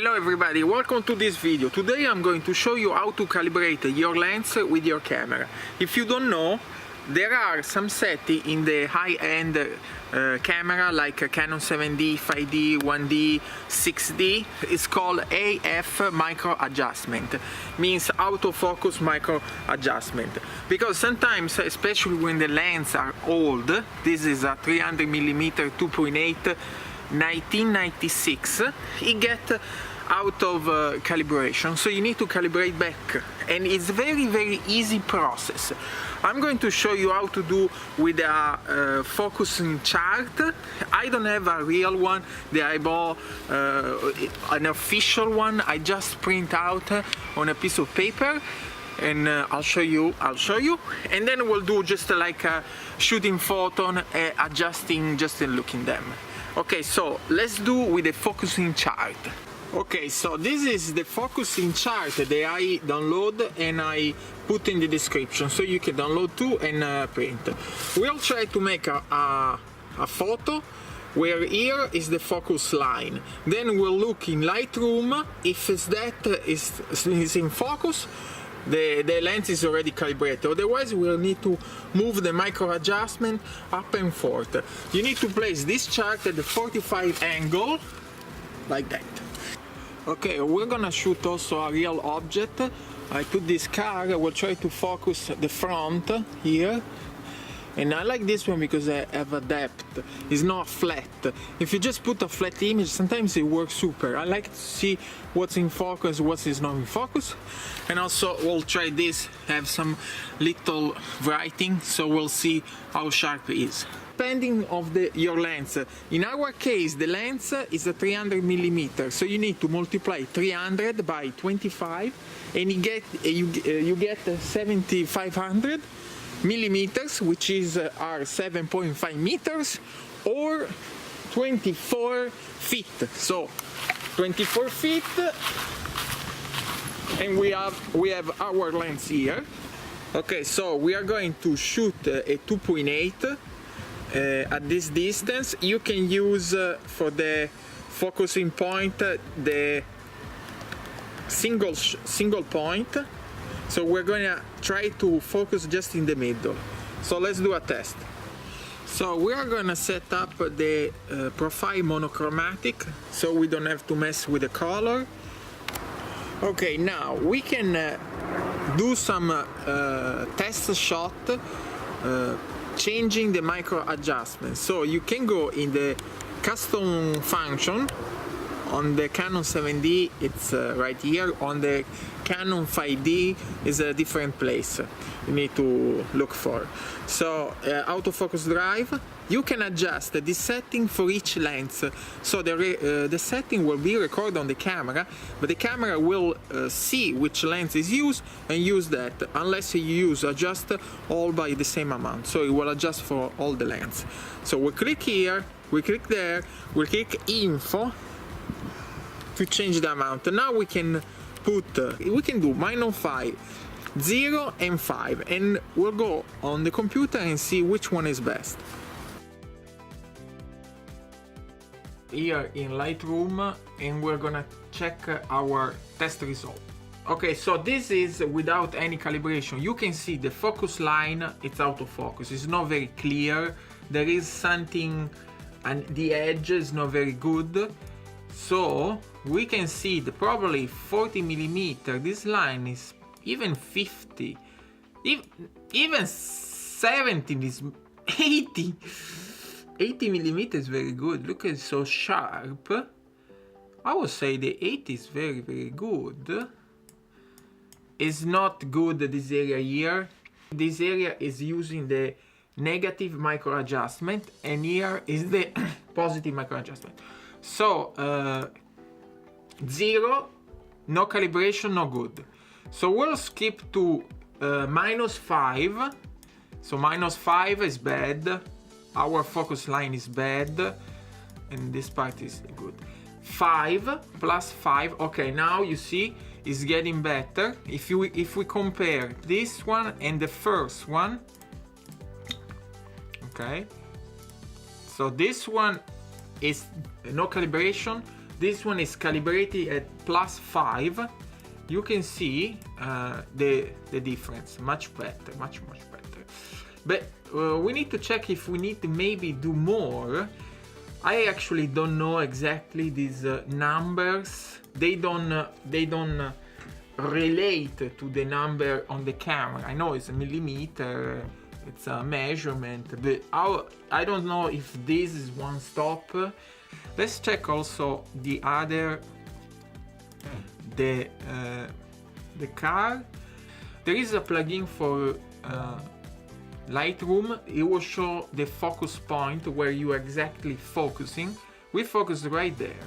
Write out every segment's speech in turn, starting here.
Hello everybody, welcome to this video. Today I'm going to show you how to calibrate your lens with your camera. If you don't know, there are some settings in the high-end camera like a Canon 7D, 5D, 1D, 6D. It's called AF micro adjustment, means autofocus micro adjustment. Because sometimes, especially when the lens are old, this is a 300mm 2.8 1996, it gets out of calibration, so you need to calibrate back, and it's very easy process. I'm going to show you how to do with a focusing chart. I don't have a real one that I bought, an official one. I just print out on a piece of paper, and I'll show you, and then we'll do just like a shooting photon, adjusting just in looking them. Okay, so let's do with the focusing chart. Okay, so this is the focusing chart that I download and I put in the description, so you can download too and print. We'll try to make a photo where here is the focus line. Then we'll look in Lightroom if is in focus. The lens is already calibrated, otherwise we'll need to move the micro adjustment up and forth. You need to place this chart at the 45 angle, like that. Okay, we're gonna shoot also a real object. I put this car, I will try to focus the front here. And I like this one because I have a depth, it's not flat. If you just put a flat image, sometimes it works super. I like to see what's in focus, what is not in focus. And also we'll try this, have some little writing, so we'll see how sharp it is. Depending of your lens. In our case, the lens is a 300mm, so you need to multiply 300 by 25, and you get 7500 millimeters, which are 7.5 meters, or 24 feet. So 24 feet, and we have our lens here. Okay, so we are going to shoot a 2.8 at this distance. You can use for the focusing point the single point. So we're gonna try to focus just in the middle. So let's do a test. So we are gonna set up the profile monochromatic, so we don't have to mess with the color. Okay, now we can do some test shot, changing the micro adjustment. So you can go in the custom function. On the Canon 7D, it's right here. On the Canon 5D, is a different place you need to look for. So autofocus drive, you can adjust the setting for each lens. So the setting will be recorded on the camera, but the camera will see which lens is used and use that, unless you adjust all by the same amount. So it will adjust for all the lens. So we click here, we click there, we click info to change the amount. Now we can put, we can do -5, 0 and 5, and we'll go on the computer and see which one is best. Here in Lightroom, and we're gonna check our test result. Okay, so this is without any calibration. You can see the focus line, it's out of focus, it's not very clear, there is something, and the edge is not very good. So we can see the probably 40mm, this line is even 50, even 70 is 80mm is very good. Look at it, so sharp. I would say the 80 is very good. It's not good this area here. This area is using the negative micro adjustment, and here is the positive micro adjustment. So 0, no calibration, no good. So we'll skip to -5. So -5 is bad. Our focus line is bad, and this part is good. 5 plus 5. Okay, now you see it's getting better. If we compare this one and the first one. Okay. So this one is no calibration, This one is calibrated at +5. You can see the difference, much better, much better. But we need to check if we need to maybe do more. I actually don't know exactly these numbers. They don't relate to the number on the camera. I know it's a millimeter, it's a measurement, but I don't know if this is one stop. Let's check also the other, the car. There is a plugin for Lightroom. It will show the focus point where you are exactly focusing. We focus right there.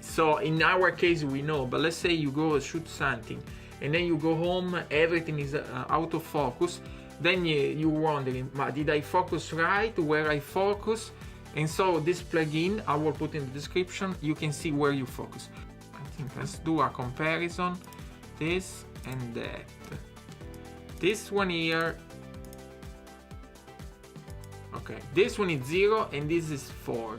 So in our case we know, but let's say you go shoot something and then you go home, everything is out of focus, then you're wondering, did I focus right where I focus? And so this plugin, I will put in the description, you can see where you focus. I think let's do a comparison, this and that. This one here, okay, this one is 0 and this is 4.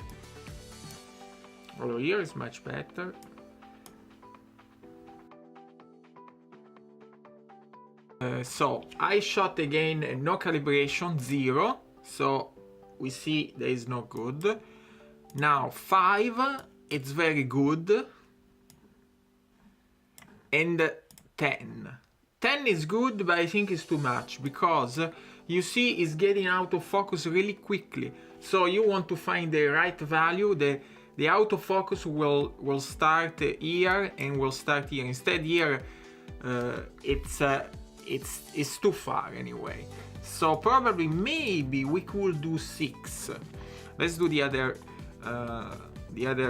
Although here is much better. So I shot again, no calibration, 0. So we see there is no good. Now 5, it's very good. And 10. 10 is good, but I think it's too much because you see it's getting out of focus really quickly. So you want to find the right value. The autofocus will start here and will start here. Instead here, it's too far anyway. So probably maybe we could do 6. Let's do the other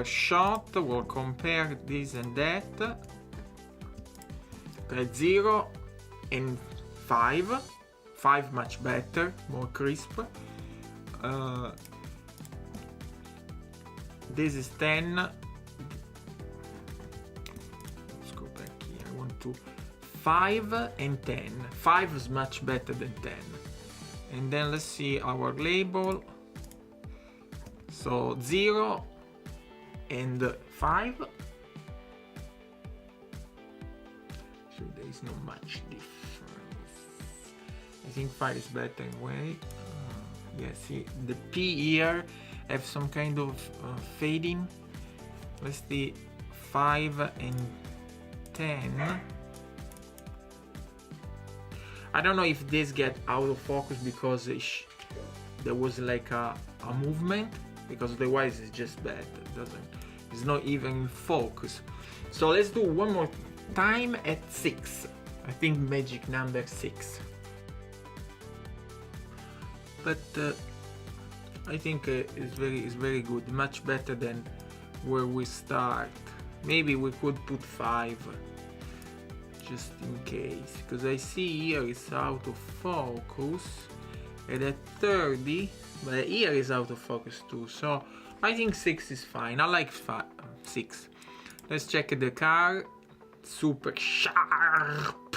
shot. We'll compare this and that. Okay, 0 and 5. 5 much better, more crisp. This is 10. Let's go back here. I want to 5 and 10. 5 is much better than 10. And then let's see our label. So 0 and 5. So there is not much difference. I think 5 is better anyway. Yeah, see the P here have some kind of fading. Let's see 5 and 10. I don't know if this get out of focus because there was like a movement, because otherwise it's just bad. It's not even in focus. So let's do one more time at 6. I think magic number 6. But I think it's very good, much better than where we start. Maybe we could put 5 just in case, because I see here it's out of focus and at 30, but here is out of focus too, so I think 6 is fine. I like 6. Let's check the car. Super sharp.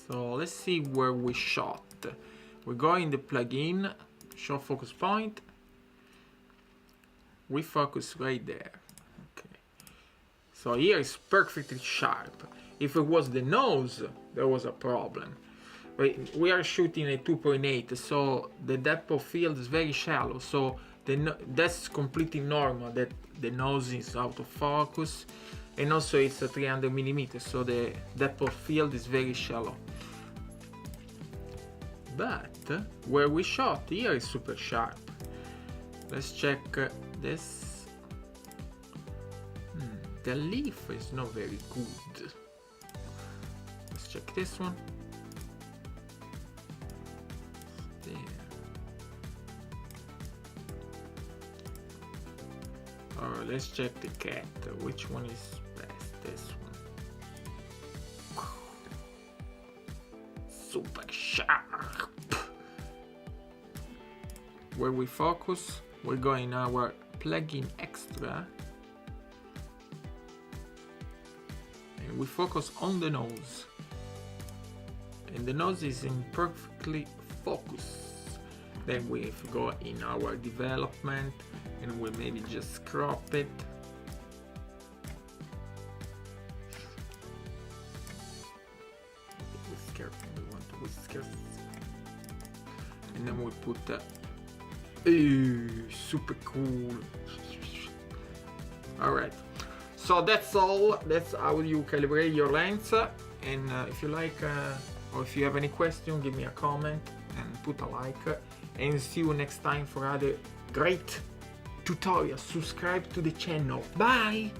So let's see where we shot. We go in the plugin, show focus point. We focus right there. Okay. So here is perfectly sharp. If it was the nose, there was a problem. We are shooting at 2.8, so the depth of field is very shallow. So that's completely normal that the nose is out of focus, and also it's a 300mm, so the depth of field is very shallow. But where we shot here is super sharp. Let's check this. The leaf is not very good. Let's check this one. There. Alright, let's check the cat. Which one is best? This one. Super sharp. Where we focus, we go in our plugin extra and we focus on the nose, and the nose is in perfectly focus. Then we go in our development and we'll maybe just crop it. Whisker, we want whiskers. And then we'll put super cool. Alright, so that's all. That's how you calibrate your lens. And if you like, or if you have any question, give me a comment and put a like. And see you next time for other great tutorials. Subscribe to the channel. Bye!